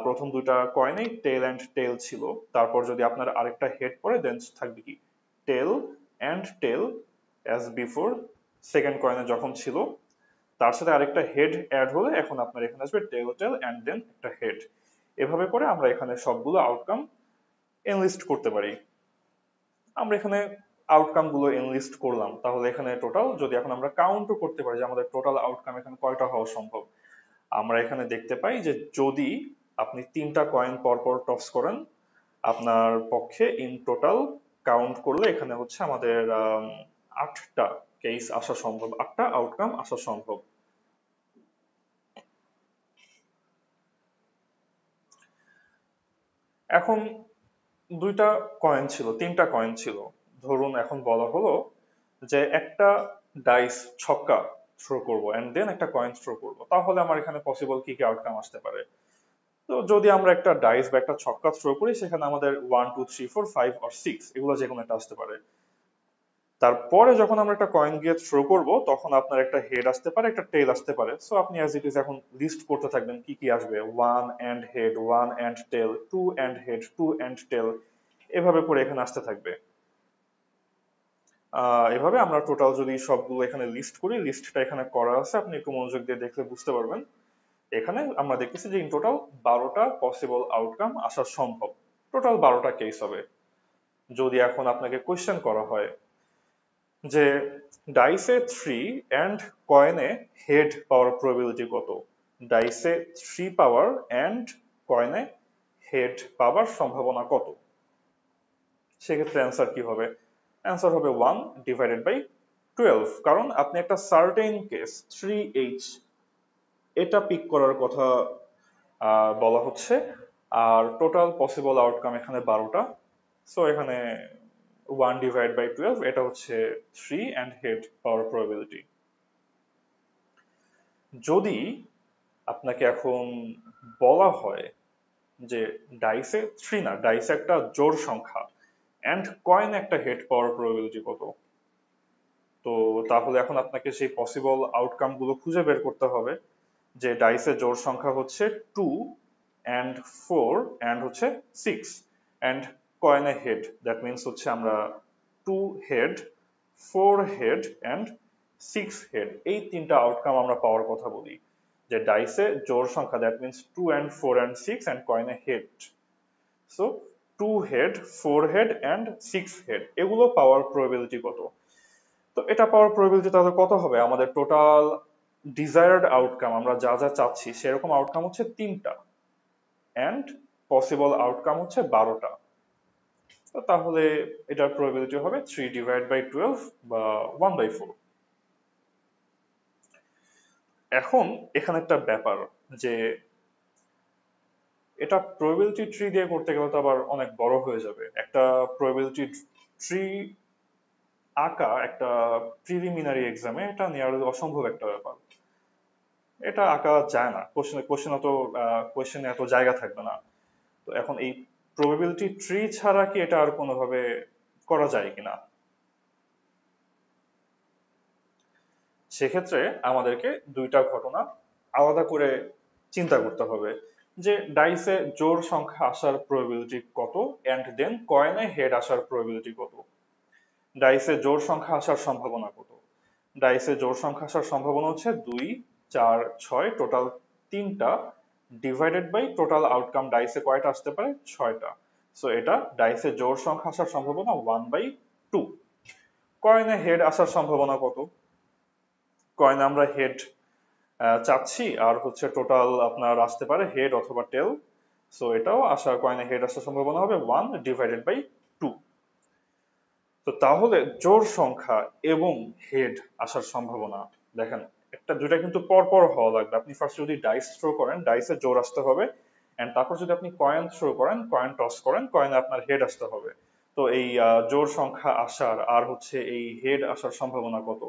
প্রথম দুইটা কয়েনেই টেল এন্ড টেল ছিল, তারপর যদি আপনার আরেকটা হেড পড়ে, দেন থাকবে কি tail and tail as before second কয়েনে যখন ছিল, তার সাথে আরেকটা হেড অ্যাড হলে এখন আপনার এখানে আসবে টেল টেল এন্ড দেন একটা হেড। এভাবে করে আমরা এখানে সবগুলো আউটকাম এনলিস্ট করতে পারি। আমরা এখানে আউটকাম গুলো এনলিস্ট করলাম, তাহলে এখানে টোটাল যদি এখন আমরা কাউন্টও করতে পারি যে আমাদের টোটাল আউটকাম এখানে কয়টা হওয়া সম্ভব, আমরা এখানে দেখতে পাই যে যদি আপনি তিনটা কয়েন পরপর টস করেন, আপনার পক্ষে ইন টোটাল কাউন্ট করলে এখানে হচ্ছে আমাদের 8টা কেস আসা সম্ভব, 8টা আউটকাম আসা সম্ভব। এখন দুইটা কয়েন ছিল, তিনটা কয়েন ছিল। ধরুন এখন বলা হলো যে একটা ডাইস ছক্কা থ্রো করব এন্ড দেন একটা কয়েন থ্রো করব, তাহলে আমার এখানে পসিবল কি কি আউটকাম আসতে পারে। তো যদি আমরা একটা ডাইস বা একটা ছক্কা থ্রো করি, সেখানে আমাদের 1 2 3 4 5 অর 6 এগুলো যে কোনো একটা আসতে পারে। তারপরে যখন আমরা একটা কয়েন গিয়ে থ্রো করব, তখন আপনার একটা হেড আসতে পারে, একটা টেল আসতে পারে। সো আপনি অ্যাজ ইট ইজ এখন লিস্ট করতে থাকবেন কি কি আসবে। 1 and head, 1 and tail, 2 and head, 2 and tail, এভাবে করে এখানে আসতে থাকবে। এভাবে আমরা টোটাল যদি সবগুলো এখানে লিস্ট করি, লিস্টটা এখানে করা আছে, আপনি একটু মনোযোগ দিয়ে দেখলে বুঝতে পারবেন। এখানে আমরা দেখতেছি যে ইন টোটাল 12টা পসিবল আউটকাম আসা সম্ভব। টোটাল 12টা কেস হবে। যদি এখন আপনাকে কোয়েশ্চেন করা হয় যে ডাইসে 3 এন্ড কয়েনে হেড পাওয়ার প্রবাবিলিটি কত, ডাইসে 3 পাওয়ার এন্ড কয়েনে হেড পাওয়ার সম্ভাবনা কত, সেক্ষেত্রে অ্যান্সার কি হবে? অ্যান্সার হবে 1 ডিভাইডেড বাই 12, কারণ আপনি একটা সার্টেন কেস 3h এটা পিক করার কথা বলা হচ্ছে। আর টোটাল পসিবল আউটকাম এখানে 12টা। সো এখানে 1 ডিভাইড বাই 12, এটা হচ্ছে 3 এন্ড হেড পাওয়ার প্রবাবিলিটি। যদি আপনাকে এখন বলা হয় যে ডাইসে 3 না, ডাইসে একটা জোড় সংখ্যা এন্ড কয়েনে একটা হেড পাওয়ার প্রবাবিলিটি কত। তো তাহলে এখন আপনাকে সেই পসিবল আউটকাম গুলো খুঁজে বের করতে হবে যে ডাইসে জোড় সংখ্যা হচ্ছে 2 এন্ড 4 এন্ড হচ্ছে 6 এন্ড কয়েনে হেড, দ্যাট মিনস হচ্ছে আমরা 2 হেড, 4 হেড এন্ড 6 হেড, এই তিনটা আউটকাম আমরা পাওয়ার কথা বলি যে ডাইসে জোড় সংখ্যা, that means 2 and 4 and 6 and কয়েনে হেড। So 2 head, 4 head and 6 head, এগুলো পাওয়ার প্রবাবিলিটি কত। তো এটা পাওয়ার প্রবাবিলিটি তাহলে কত হবে, আমাদের টোটাল ডিজায়ার্ড আউটকাম, আমরা যা যা চাচ্ছি সেরকম আউটকাম হচ্ছে 3টা এন্ড পসিবল আউটকাম হচ্ছে 12টা। তো তাহলে এটার প্রবাবিলিটি হবে 3/12 বা 1/4। এখন এখানে একটা ব্যাপার যে এটা প্রবাবিলিটি ট্রি দিয়ে করতে গেলে তো আবার অনেক বড় হয়ে যাবে। একটা প্রবাবিলিটি ট্রি আঁকা একটা প্রিলিমিনারি এক্সামে এটা নেওয়া অসম্ভব একটা ব্যাপার। এটা আঁকা যায় না, কোশ্চেনে এত জায়গা থাকবে না। তো এখন এই প্রবাবিলিটি ট্রি ছাড়া কি এটা আর কোনোভাবে করা যায় কিনা, সেক্ষেত্রে আমাদেরকে দুইটা ঘটনা আলাদা করে চিন্তা করতে হবে যে ডাইসে জোড় সংখ্যা আসার প্রবাবিলিটি কত এন্ড দেন কয়েনে হেড আসার প্রবাবিলিটি কত। ডাইসে জোড় সংখ্যা আসার সম্ভাবনা কত, ডাইসে জোড় সংখ্যা আসার সম্ভাবনা হচ্ছে 2, 4, 6, টোটাল 3টা ডিভাইডেড বাই টোটাল আউটকাম ডাইসে কয়টা আসতে পারে, 6টা। সো এটা ডাইসে জোড় সংখ্যা আসার সম্ভাবনা 1/2। কয়েনে হেড আসার সম্ভাবনা কত, কয়েনে আমরা হেড চাচ্ছি আর হচ্ছে টোটাল আপনার আসতে পারে হেড অথবা টেল। সো এটাও আসার, কয়েনে হেড আসার সম্ভাবনা হবে 1/2। তো তাহলে জোড় সংখ্যা এবং হেড আসার সম্ভাবনা দেখেন, একটা দুইটা কিন্তু পরপর হওয়া লাগবে। আপনি ফার্স্ট যদি ডাইস থ্রো করেন, ডাইসে জোড় আসতে হবে, এন্ড তারপর যদি আপনি কয়েন থ্রো করেন, কয়েন টস করেন, কয়েনে আপনার হেড আসতে হবে। তো এই জোড় সংখ্যা আসার আর হচ্ছে এই হেড আসার সম্ভাবনা কত,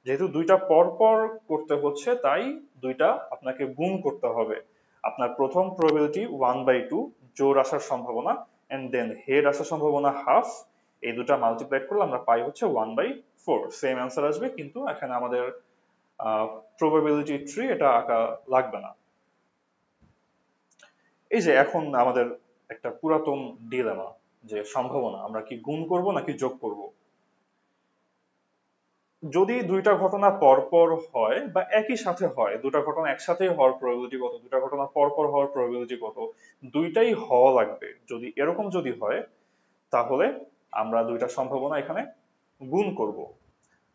যেহেতু দুইটা পরপর করতে হচ্ছে তাই দুইটা আপনাকে গুণ করতে হবে। আপনার প্রথম প্রবাবিলিটি 1/2 জোড় আসার সম্ভাবনা এন্ড দেন হেড আসার সম্ভাবনা হাফ, এই দুটা মাল্টিপ্লাই করলে আমরা পাই হচ্ছে 1/4। সেম অ্যান্সার আসবে, কিন্তু এখানে আমাদের প্রবাবিলিটি ট্রি এটা আঁকা লাগবে না। এই যে এখন আমাদের একটা পুরাতন ডিলেমা যে সম্ভাবনা আমরা কি গুণ করব নাকি যোগ করব। যদি দুইটা ঘটনা পরপর হয় বা একই সাথে হয়, দুটা ঘটনা একসাথেই হওয়ার প্রবাবিলিটি কত, দুটা ঘটনা পরপর হওয়ার প্রবাবিলিটি কত, দুইটাই হওয়া লাগবে। যদি এরকম যদি হয় তাহলে আমরা দুইটা সম্ভাবনা এখানে গুণ করব।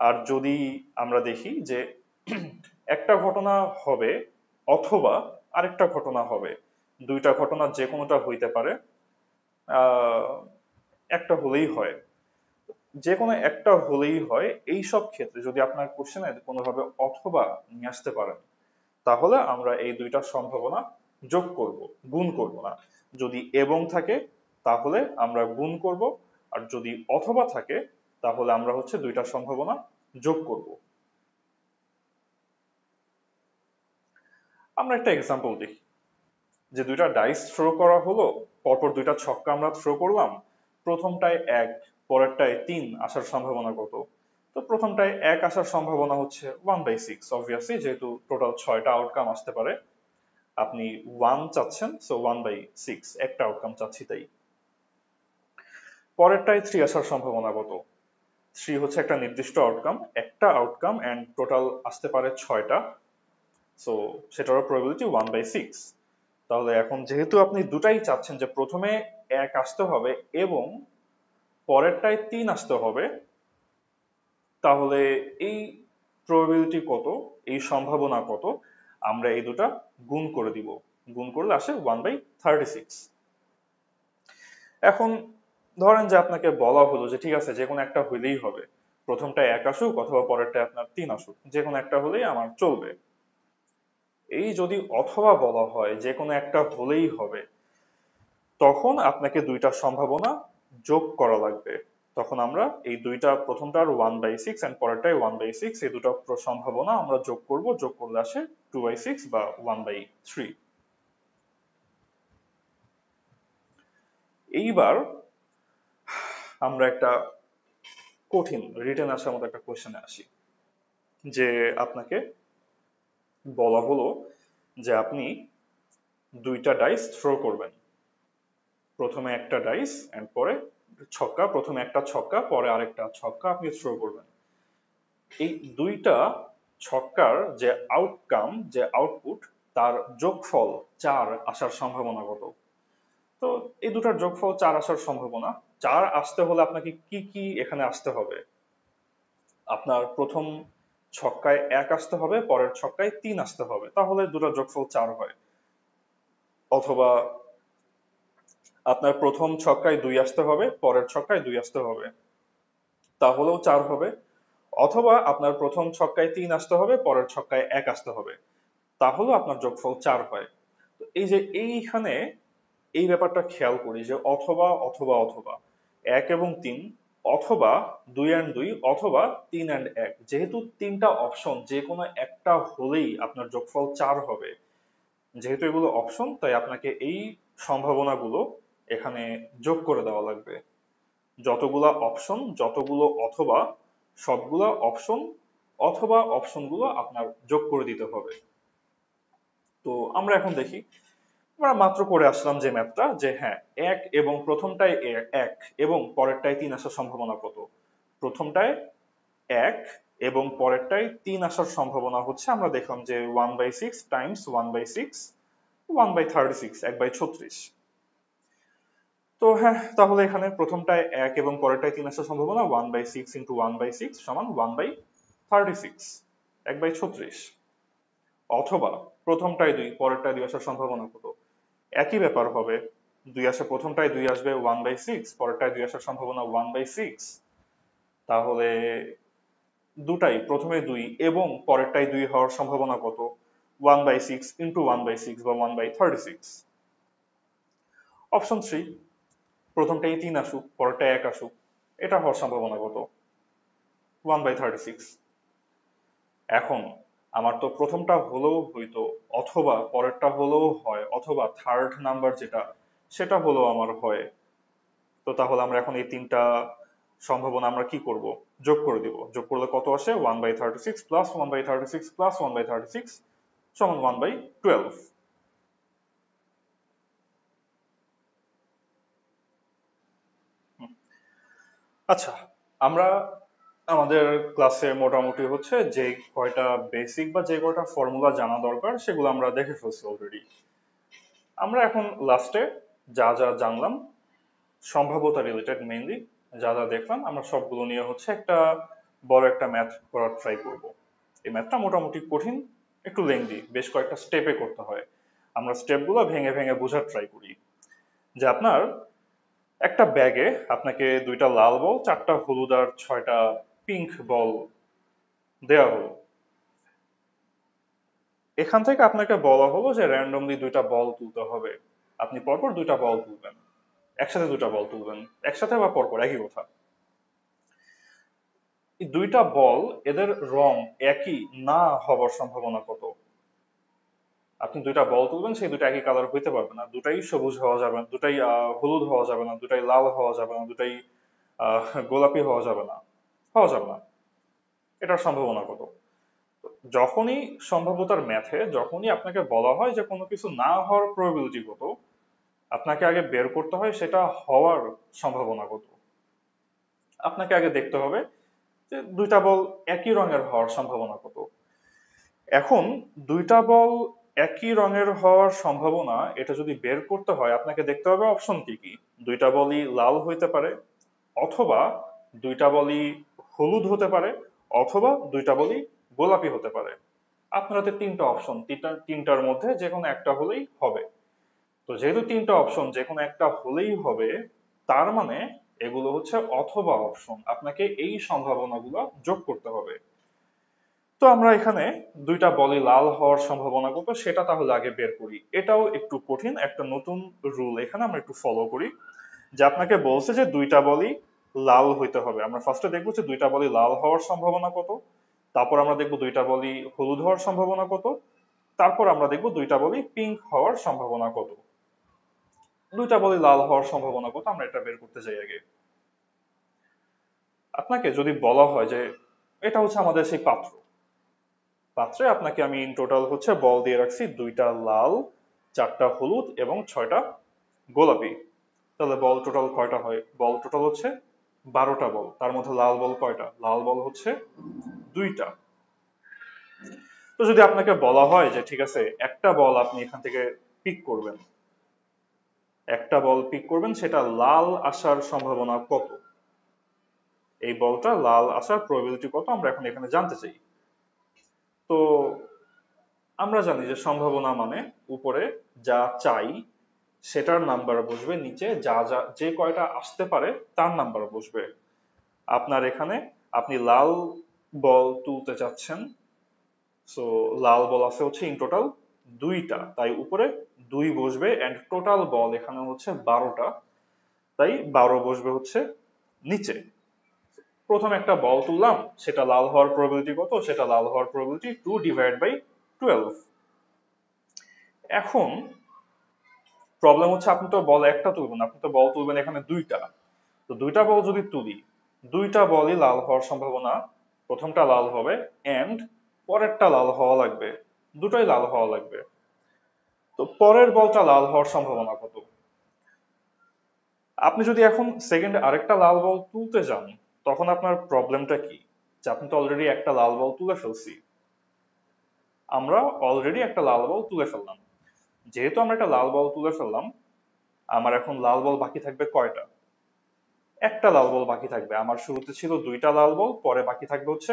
আর যদি আমরা দেখি যে একটা ঘটনা হবে অথবা আরেকটা ঘটনা হবে, দুইটা ঘটনা যে কোনোটা হইতে পারে, আহ একটা হলেই হয়, যে কোনো একটা হলেই হয়, এই সব ক্ষেত্রে যদি আপনার কোশ্চেনে কোনোভাবে অথবা নিয়ে আসতে পারেন তাহলে আমরা এই দুইটা সম্ভাবনা যোগ করব, গুণ করব না। যদি এবং থাকে তাহলে আমরা গুণ করব, আর যদি অথবা থাকে তাহলে আমরা হচ্ছে দুইটা সম্ভাবনা যোগ করব। আমরা একটা এক্সাম্পল দেখি যে দুইটা ডাইস থ্রো করা হলো, পরপর দুইটা ছক্কা আমরা থ্রো করলাম, প্রথমটায় 1, পরেরটায় 3 আসার সম্ভাবনা কত। তো প্রথমটায় 1 আসার সম্ভাবনা হচ্ছে 1/6, অবভিয়াসলি যেহেতু টোটাল 6টা আউটকাম আসতে পারে, আপনি 1 চাচ্ছেন, সো 1/6 একটা আউটকাম চাচ্ছি তাই। পরেরটায় 3 আসার সম্ভাবনা কত, 3 হচ্ছে একটা নির্দিষ্ট আউটকাম, একটা আউটকাম এন্ড টোটাল আসতে পারে 6টা, সো সেটারও প্রবাবিলিটি 1/6। তাহলে এখন যেহেতু আপনি দুটাই চাচ্ছেন যে প্রথমে 1 আসতে হবে এবং পরেরটায় 3 আসতে হবে, তাহলে এই প্রবাবিলিটি কত, এই সম্ভাবনা কত, আমরা এই দুটা গুণ করে দিব, গুণ করলে আসে 1/36। এখন ধরেন যে আপনাকে বলা হলো যে ঠিক আছে যে কোনো একটা হইলেই হবে, প্রথমটায় 1 আসুক অথবা পরেরটায় আপনার 3 আসুক, যে কোনো একটা হলেই আমার চলবে। এই যদি অথবা বলা হয় যে কোনো একটা হলেই হবে, তখন আপনাকে দুইটা সম্ভাবনা যোগ করা লাগবে। তখন আমরা এই দুইটা, প্রথমটার 1/6 এন্ড পরেরটাই 1/6, এই দুটো সম্ভাবনা আমরা যোগ করব, যোগ করলে আসে 2/6 বা 1/3। এইবার আমরা একটা কঠিন রিটেন আসার মতো একটা কোশ্চেনে আসি, যে আপনাকে বলা হলো যে আপনি দুইটা ডাইস থ্রো করবেন, প্রথমে একটা ডাইস এন্ড পরে ছক্কা, প্রথমে একটা ছক্কা পরে আরেকটা ছক্কা আপনি থ্রো করবেন। এই দুইটা ছক্কার যে আউটকাম, যে আউটপুট, তার যোগফল 4 আসার সম্ভাবনা কত? তো এই দুটার যোগফল 4 আসার সম্ভাবনা, 4 আসতে হলে আপনাকে কি কি এখানে আসতে হবে? আপনার প্রথম ছক্কায় 1 আসতে হবে, পরের ছক্কায় 3 আসতে হবে, তাহলে দুটার যোগফল 4 হয়। অথবা আপনার প্রথম ছক্কায় 2 আসতে হবে, পরের ছক্কায় 2 আসতে হবে, তাহলেও 4 হবে। অথবা আপনার প্রথম ছক্কায় 3 আসতে হবে, পরের ছক্কায় 1 আসতে হবে, তাহলেও আপনার যোগফল 4 হয়। তো এই যে এইখানে এই ব্যাপারটা খেয়াল করি যে অথবা অথবা অথবা 1 এবং 3, অথবা 2 and 2, অথবা 3 and 1, যেহেতু তিনটা অপশন, যে কোনো একটা হলেই আপনার যোগফল 4 হবে। যেহেতু এগুলো অপশন, তাই আপনাকে এই সম্ভাবনাগুলো এখানে যোগ করে দেওয়া লাগবে। যতগুলা অপশন, যতগুলো অথবা, সবগুলা অপশন অথবা অপশনগুলো আপনার যোগ করে দিতে হবে। তো আমরা এখন দেখি, আমরা মাত্র করে আসলাম যে ম্যাথটা, যে হ্যাঁ 1 এবং প্রথমটায় 1 এবং পরেরটায় 3 আসার সম্ভাবনা কত? প্রথমটায় 1 এবং পরেরটায় 3 আসার সম্ভাবনা হচ্ছে, আমরা দেখলাম যে 1/6 টাইমস 1/6, 1/36, 1/36। তো হ্যাঁ, তাহলে এখানে প্রথমটায় 1 এবং পরেরটায় 3 আসার সম্ভাবনা 1/6 ইন্টু 1/6 সমান 1/36, 1/36। অথবা প্রথমটায় 2, পরেরটায় 2 আসার সম্ভাবনা কত? একই ব্যাপার হবে, 2 আসে, প্রথমটায় 2 আসবে 1/6, পরেরটায় 2 আসার সম্ভাবনা 1/6, তাহলে দুটাই, প্রথমে 2 এবং পরেরটায় 2 হওয়ার সম্ভাবনা কত? 1/6 ইন্টু 1/6 বা 1/36। অপশন 3, প্রথমটায় 3 আসুক, পরেরটায় 1 আসুক, এটা হওয়ার সম্ভাবনা কত? 1/36। এখন আমার তো প্রথমটা হলেও হইতো, অথবা পরেরটা হলেও হয়, অথবা থার্ড নাম্বার যেটা, সেটা হলেও আমার হয়। তো তাহলে আমরা এখন এই তিনটা সম্ভাবনা আমরা কি করব? যোগ করে দিব। যোগ করলে কত আসে? 1/36 প্লাস 1/36 প্লাস 1/36 সমান 1/12। আচ্ছা, আমরা আমাদের ক্লাসে মোটামুটি হচ্ছে যে কয়টা বেসিক বা যে কয়টা ফর্মুলা জানা দরকার সেগুলো আমরা দেখে ফেলছি অলরেডি। আমরা এখন লাস্টে যা যা জানলাম সম্ভাব্যতা রিলেটেড, মেইনলি যা যা দেখলাম, আমরা সবগুলো নিয়ে হচ্ছে একটা বড় একটা ম্যাথ করার ট্রাই করব। এই ম্যাথটা মোটামুটি কঠিন, একটু লেংদি, বেশ কয়েকটা স্টেপে করতে হয়। আমরা স্টেপগুলো ভেঙে ভেঙে বোঝার ট্রাই করি। যে আপনার একটা ব্যাগে আপনাকে 2টা লাল বল, 4টা হলুদ আর 6টা পিঙ্ক বল দেওয়া হলো। এখান থেকে আপনাকে বলা হলো যে র্যান্ডমলি 2টা বল তুলতে হবে। আপনি পরপর 2টা বল তুলবেন, একসাথে 2টা বল তুলবেন, একসাথে বা পরপর, একই কথা। এই 2টা বল, এদের রং একই না হওয়ার সম্ভাবনা কত? আপনি 2টা বল তুলবেন, সেই 2টা একই কালার হইতে পারবে না, দুটাই সবুজ হওয়া যাবে না, দুটাই হলুদ হওয়া যাবে না, দুটাই লাল হওয়া যাবে না, দুটাই গোলাপি হওয়া যাবে না, হওয়া যাবে না। এটার সম্ভাবনা কত? যখনই সম্ভাব্যতার ম্যাথে, যখনই আপনাকে বলা হয় যে কোনো কিছু না হওয়ার প্রবাবিলিটি কত, আপনাকে আগে বের করতে হয় সেটা হওয়ার সম্ভাবনা কত। আপনাকে আগে দেখতে হবে যে 2টা বল একই রঙের হওয়ার সম্ভাবনা কত। এখন 2টা বল একই রঙের হওয়ার সম্ভাবনা, এটা যদি বের করতে হয় আপনাকে দেখতে হবে অপশন কি কি। 2টা বলই লাল হইতে পারে, অথবা 2টা বলই হলুদ হতে পারে, অথবা 2টা বলই গোলাপি হতে পারে। আপনার হাতে 3টা অপশন, তিনটার মধ্যে যে কোনো একটা হলেই হবে। তো যেহেতু 3টা অপশন, যে কোনো একটা হলেই হবে, তার মানে এগুলো হচ্ছে অথবা অপশন, আপনাকে এই সম্ভাবনাগুলো যোগ করতে হবে। তো আমরা এখানে 2টা বলই লাল হওয়ার সম্ভাবনা কত সেটা তাহলে আগে বের করি। এটাও একটু কঠিন, একটা নতুন রুল এখানে আমরা একটু ফলো করি। যে আপনাকে বলছে যে 2টা বলই লাল হইতে হবে, আমরা ফার্স্টে দেখবো যে 2টা বলই লাল হওয়ার সম্ভাবনা কত, তারপর আমরা দেখবো 2টা বলই হলুদ হওয়ার সম্ভাবনা কত, তারপর আমরা দেখবো 2টা বলই পিঙ্ক হওয়ার সম্ভাবনা কত। দুইটা বলই লাল হওয়ার সম্ভাবনা কত আমরা এটা বের করতে চাই আগে। আপনাকে যদি বলা হয় যে এটা হচ্ছে আমাদের সেই পাত্রে আপনাকে আমি ইন টোটাল হচ্ছে বল দিয়ে রাখছি 2টা লাল, 4টা হলুদ এবং 6টা গোলাপি। তাহলে বল টোটাল কয়টা হয়? বল টোটাল হচ্ছে 12টা বল। তার মধ্যে লাল বল কয়টা? লাল বল হচ্ছে 2টা। তো যদি আপনাকে বলা হয় যে ঠিক আছে একটা বল আপনি এখান থেকে পিক করবেন, একটা বল পিক করবেন, সেটা লাল আসার সম্ভাবনা কত? এই বলটা লাল আসার প্রবাবিলিটি কত আমরা এখন এখানে জানতে চাই। তো আমরা জানি যে সম্ভাবনা মানে উপরে যা চাই সেটার নাম্বার বসবে, নিচে যা যা যে কয়টা আসতে পারে তার নাম্বার বসবে। আপনার এখানে আপনি লাল বল তুলতে চাচ্ছেন, সো লাল বল আছে হচ্ছে ইন টোটাল 2টা, তাই উপরে 2 বসবে, এন্ড টোটাল বল এখানে হচ্ছে 12টা, তাই 12 বসবে হচ্ছে নিচে। প্রথম একটা বল তুললাম, সেটা লাল হওয়ার প্রবাবিলিটি কত? সেটা লাল হওয়ার প্রবাবিলিটি 2/12। এখন প্রবলেম হচ্ছে আপনি তো বল একটা তুলবেন, আপনি তো বল তুলবেন এখানে 2টা। তো 2টা বল যদি তুলি, 2টা বলই লাল হওয়ার সম্ভাবনা, প্রথমটা লাল হবে এন্ড পরেরটা লাল হওয়া লাগবে, দুটোই লাল হওয়া লাগবে। তো পরের বলটা লাল হওয়ার সম্ভাবনা কত? আপনি যদি এখন সেকেন্ড আরেকটা লাল বল তুলতে যান, তখন আপনার প্রবলেমটা কি? যে আপনি তো অলরেডি একটা লাল বল তুলে ফেলছি, আমরা অলরেডি একটা লাল বল তুলে ফেললাম। যেহেতু আমরা একটা লাল বল তুলে ফেললাম, আমার এখন লাল বল বাকি থাকবে কয়টা? একটা লাল বল বাকি থাকবে। আমার শুরুতে ছিল 2টা লাল বল, পরে বাকি থাকবে হচ্ছে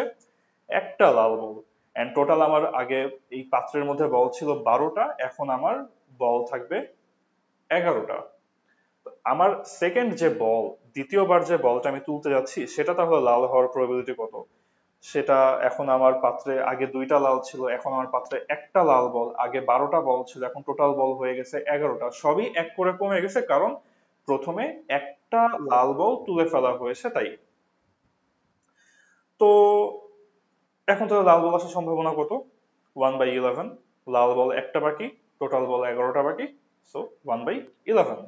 একটা লাল বল। এন্ড টোটাল আমার আগে এই পাত্রের মধ্যে বল ছিল 12টা, এখন আমার বল থাকবে 11টা। আমার সেকেন্ড যে বল, দ্বিতীয়বার যে বলটা আমি তুলতে যাচ্ছি, সেটা তাহলে লাল হওয়ার প্রবাবিলিটি কত? সেটা এখন আমার পাত্রে আগে 2টা লাল ছিল, এখন আমার পাত্রে একটা লাল বল, আগে 12টা বল ছিল, এখন টোটাল বল হয়ে গেছে 11টা। সবই এক করে কমে গেছে, কারণ প্রথমে একটা লাল বল তুলে ফেলা হয়েছে তাই। তো এখন তো লাল বল আসার সম্ভাবনা কত? 1/11। লাল বল একটা বাকি, টোটাল বল 11টা বাকি, সো 1/11।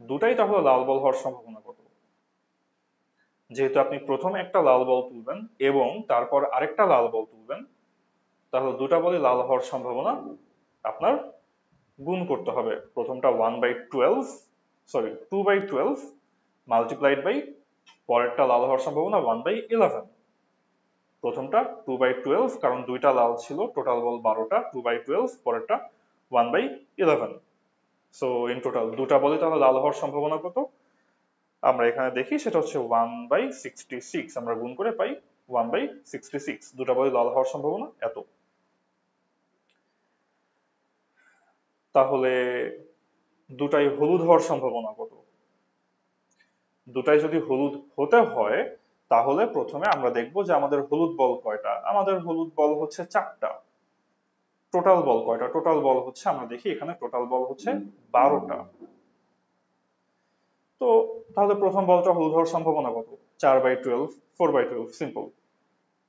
দুটাই তাহলে লাল বল হওয়ার সম্ভাবনা কত? যেহেতু আপনি প্রথমে একটা লাল বল তুলবেন এবং তারপর আরেকটা লাল বল তুলবেন, তাহলে দুটা বলই লাল হওয়ার সম্ভাবনা আপনার গুণ করতে হবে। প্রথমটা 1/12, সরি 2/12 মাল্টিপ্লাইড বাই পরেরটা লাল হওয়ার সম্ভাবনা 1/11। প্রথমটা 2/12, কারণ 2টা লাল ছিল, টোটাল বল 12টা, 2/12, পরেরটা 1/11। সো ইন টোটাল দুটা বলই তাহলে লাল হওয়ার সম্ভাবনা কত? আমরা এখানে দেখি সেটা হচ্ছে 1/66। আমরা গুণ করে পাই 1/66। দুটা বলই লাল হওয়ার সম্ভাবনা এত। তাহলে দুটাই হলুদ হওয়ার সম্ভাবনা কত? দুটাই যদি হলুদ হতে হয়, তাহলে প্রথমে আমরা দেখব যে আমাদের হলুদ বল কয়টা। আমাদের হলুদ বল হচ্ছে 4টা। টোটাল বল কয়টা? টোটাল বল হচ্ছে, আমরা দেখি এখানে টোটাল বল হচ্ছে 12টা। তো তাহলে প্রথম বলটা হলুদ হওয়ার সম্ভাবনা কত? 4/12, 4/12, সিম্পল।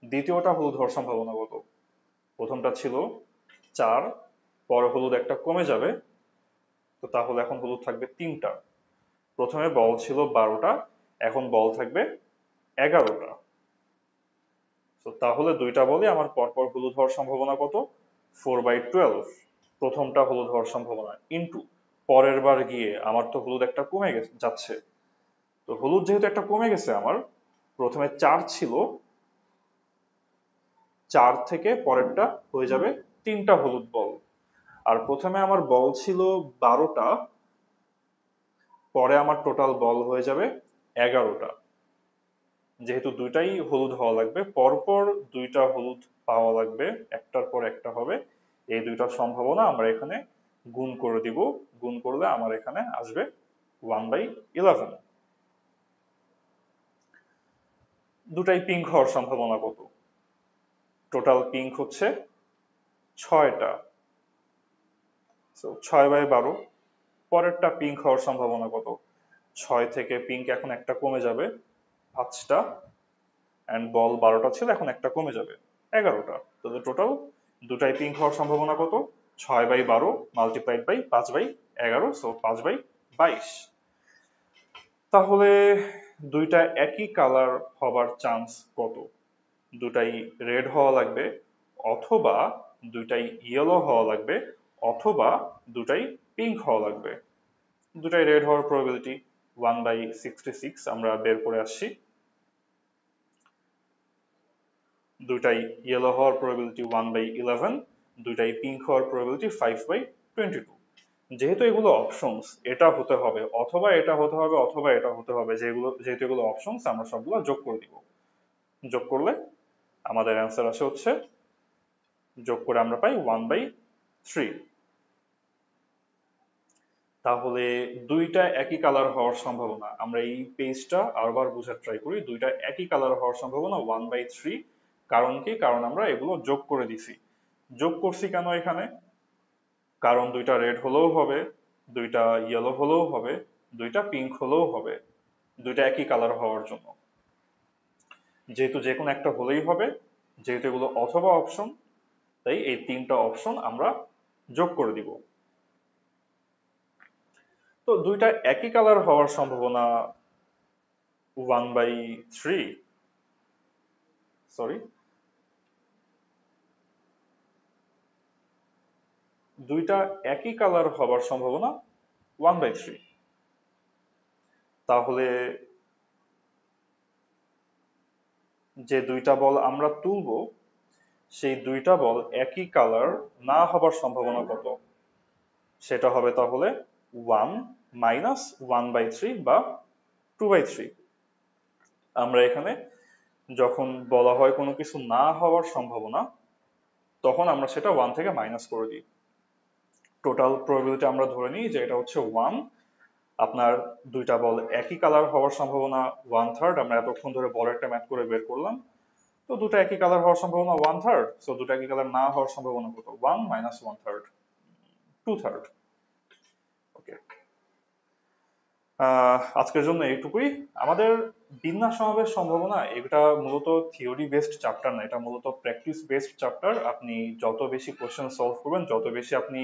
দ্বিতীয়টা হলুদ হওয়ার সম্ভাবনা কত? প্রথমটা ছিল 4, পরে হলুদ একটা কমে যাবে, তো তাহলে এখন হলুদ থাকবে 3টা। প্রথমে বল ছিল 12টা, এখন বল থাকবে 11টা। তো তাহলে দুইটা বলই আমার পরপর হলুদ হওয়ার সম্ভাবনা কত? 4/12। প্রথমটা হলুদ হওয়ার সম্ভাবনা ইন্টু পরের বার গিয়ে আমার তো হলুদ একটা কমে যাচ্ছে, তো হলুদ যেহেতু একটা কমে গেছে আমার, প্রথমে 4 ছিল, 4 থেকে পরেরটা হয়ে যাবে 3টা হলুদ বল। আর প্রথমে আমার বল ছিল 12টা, পরে আমার টোটাল বল হয়ে যাবে 11টা। যেহেতু দুইটাই হলুদ হওয়া লাগবে, পরপর 2টা হলুদ পাওয়া লাগবে, একটার পর একটা হবে, এই দুইটার সম্ভাবনা আমরা এখানে গুণ করে দিব। গুণ করলে আমার এখানে আসবে 1/11। দুটাই পিঙ্ক হওয়ার সম্ভাবনা কত? টোটাল পিঙ্ক হচ্ছে 6টা, সো 6/12। পরেরটা পিঙ্ক হওয়ার সম্ভাবনা কত? 6 থেকে পিঙ্ক এখন একটা কমে যাবে, 5টা, এন্ড বল 12টা ছিল, এখন একটা কমে যাবে, 11টা। তাহলে টোটাল দুটাই পিঙ্ক হওয়ার সম্ভাবনা কত? 6/12 মাল্টিপ্লাইড বাই 5/11, সো 5/22। তাহলে দুইটা একই কালার হবার চান্স কত? দুটাই রেড হওয়া লাগবে, অথবা দুটাই ইয়েলো হওয়া লাগবে, অথবা দুটাই পিঙ্ক হওয়া লাগবে। দুটাই রেড হওয়ার প্রবাবিলিটি 1/66 আমরা বের করে আসছি। দুটাই ইয়েলো হওয়ার প্রবাবিলিটি 1/11, দুটাই পিঙ্ক হওয়ার প্রবাবিলিটি 5/22। যেহেতু এগুলো অপশনস, এটা হতে হবে অথবা এটা হতে হবে অথবা এটা হতে হবে, যেহেতু এগুলো অপশনস আমরা সবগুলো যোগ করে দিব। যোগ করলে আমাদের অ্যান্সার আসে হচ্ছে, যোগ করে আমরা পাই 1/3। তাহলে দুইটা একই কালার হওয়ার সম্ভাবনা, আমরা এই পেজটা আরবার বোঝার ট্রাই করি। দুইটা একই কালার হওয়ার সম্ভাবনা 1/3। কারণ কি? কারণ আমরা এগুলো যোগ করে দিছি। যোগ করছি কেন এখানে? কারণ দুইটা রেড হলেও হবে, দুইটা ইয়েলো হলেও হবে, দুইটা পিঙ্ক হলেও হবে, দুইটা একই কালার হওয়ার জন্য। যেহেতু যে কোনো একটা হলেই হবে, যেহেতু এগুলো অথবা অপশন, তাই এই তিনটা অপশন আমরা যোগ করে দিব। তো দুইটা একই কালার হওয়ার সম্ভাবনা 1/3, সরি, দুইটা একই কালার হবার সম্ভাবনা 1/3। তাহলে যে দুইটা বল আমরা তুলবো, সেই দুইটা বল একই কালার না হবার সম্ভাবনা কত? সেটা হবে তাহলে 1 মাইনাস 1/3 বা 2/3। আমরা এখানে যখন বলা হয় কোনো কিছু না হওয়ার সম্ভাবনা, তখন আমরা সেটা 1 থেকে মাইনাস করে দিই। টোটাল প্রবাবিলিটি আমরা ধরে নিই যে এটা হচ্ছে 1। আপনার দুইটা বল একই কালার হওয়ার সম্ভাবনা 1/3। আমরা এতক্ষণ ধরে বলেরটা ম্যাথ করে বের করলাম। তো দুটো একই কালার হওয়ার সম্ভাবনা 1/3, সো দুটো একই কালার না হওয়ার সম্ভাবনা কত? 1 মাইনাস 1/3, 2/3। ওকে, আজকের জন্য এইটুকুই। আমাদের বিন্যাস সমাবেশ সম্ভাবনা, এটা মূলত থিওরি বেসড চ্যাপ্টার না, এটা মূলত প্র্যাকটিস বেসড চ্যাপ্টার। আপনি যত বেশি কোশ্চেন সলভ করবেন, যত বেশি আপনি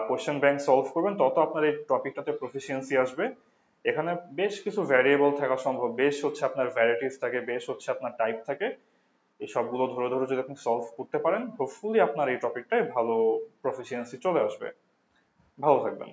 কোশ্চেন ব্যাংক সলভ করবেন, তত আপনার এই টপিকটাতে প্রফিসিয়েন্সি আসবে। এখানে বেশ কিছু ভ্যারিয়েবল থাকা সম্ভব, বেশ হচ্ছে আপনার ভ্যারাইটিস থাকে, বেশ হচ্ছে আপনার টাইপ থাকে। এই সবগুলো ধরে ধরে যদি আপনি সলভ করতে পারেন, হোপফুলি আপনার এই টপিকটায় ভালো প্রফিসিয়েন্সি চলে আসবে। ভালো থাকবেন।